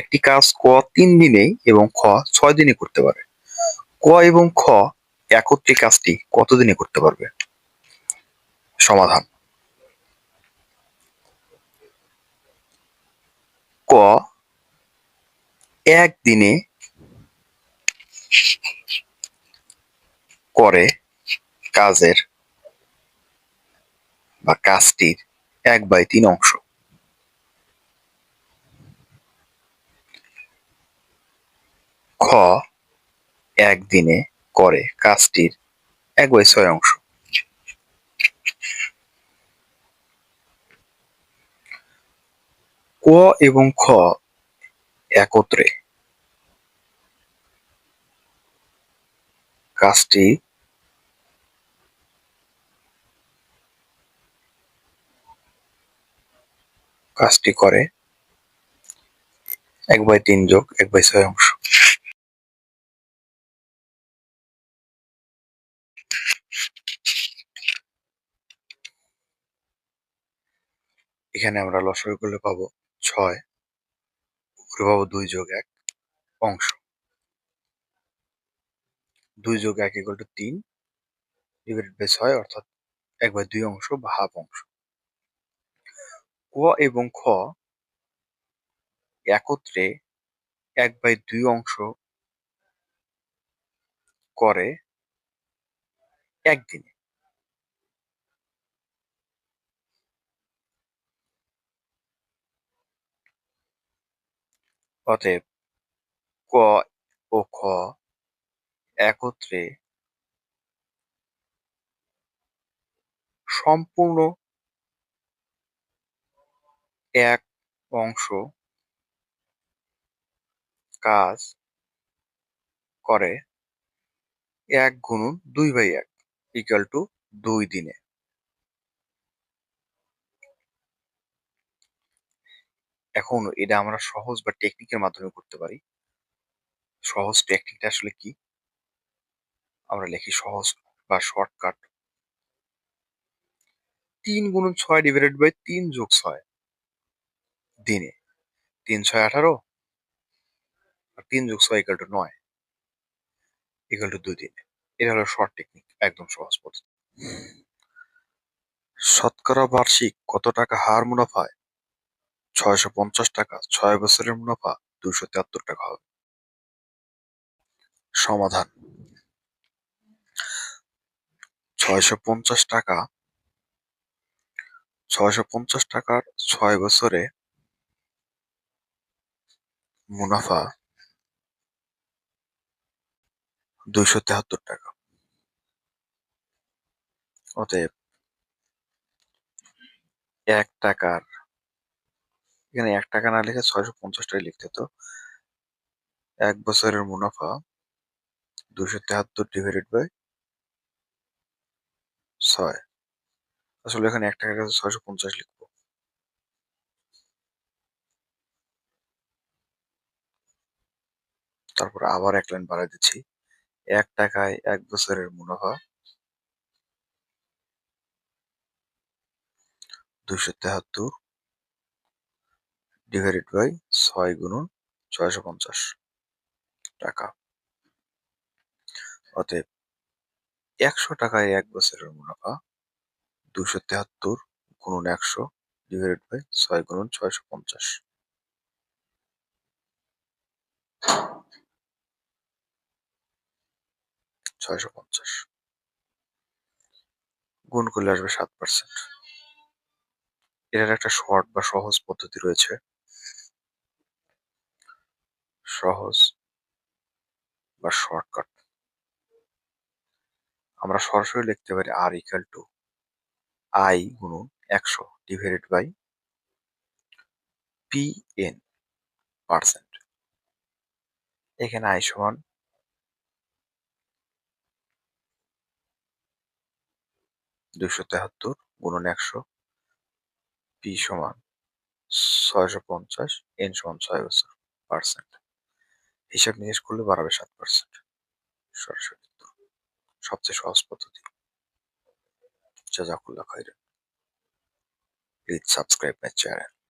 একটি কাজ ক 3 দিনে এবং খ 6 দিনে করতে পারে। ক এবং খ একত্রে কাজটি কত দিনে করতে পারবে? সমাধান: ক 1 দিনে করে কাজের বা কাজটির 1/3 অংশ। খ 1 দিনে করে কাজটির 1/6 অংশ। ক এবং খ একত্রে কাজটি করে 1/3 যোগ 1/6 অংশ। এখানে আমরা লসাগু করলে পাবো 6, উপরে পাবো 2 যোগ 1 অংশ। 2 যোগ 1 = 3 ডিভাইডেড বাই 6 অর্থাৎ 1/2 অংশ বা হাফ অংশ। ক এবং খ একত্রে 1/2 অংশ করে 1 দিনে। অতএব ক ও খ একত্রে সম্পূর্ণ 1 অংশ কাজ করে 1 গুণন 2/1 = 2 দিনে। এখন এটা আমরা সহজ বা টেকনিকের মাধ্যমে করতে পারি। সহজ টেকনিকটা আসলে কি? আমরা লিখি সহজ বা শর্টকাট। 3 গুণন 6 ডিভাইডেড বাই 3 যোগ 6 দিনে। 3 6 18 আর 3 যোগ 6 = 9 = 2 দিনে। এটা হলো শর্ট টেকনিক, একদম সহজ পদ্ধতি। শতকরা বার্ষিক কত টাকা হার মুনাফায় 650 টাকা, 6 বছরের মুনাফা 273 টাকা হবে? সমাধান: 650 টাকা 650 টাকার 6 বছরে মুনাফা 273 টাকা। অতএব 1 টাকার, এখানে 1 টাকা না লিখে 650 টাকা লিখতে হতো। 1 বছরের মুনাফা 273 ডিভাইডেড বাই 6। আসলে এখানে 1 টাকার কাছে 650 লিখবো। তারপর আবার 1 লাইন বাড়ায় দিচ্ছি। 1 টাকায় 1 বছরের মুনাফা 273 ডিভাইডেড বাই 6 গুণন 650 টাকা। অতএব 100 টাকায় 1 বছরের মুনাফা 273 গুণন 100 ডিভাইডেড বাই 6 গুণন 650। 650 গুণ করলে আসবে 7%। এটার একটা শর্ট বা সহজ পদ্ধতি রয়েছে। সহজ বা শর্টকাট। আমরা সরাসরি লিখতে পারি R = I গুণন 100 ডিভাইডেড বাই PN পার্সেন্ট। এখানে I সমান 273 গুণন 100, P সমান 650, N সমান 6 বছর পার্সেন্ট। হিসাব নিকেশ করলে বাড়াবে 7%। সরাসরি উত্তর। সবচেয়ে সহজ পদ্ধতি। জাযাকুল্লাহ খাইরান। Please subscribe my channel.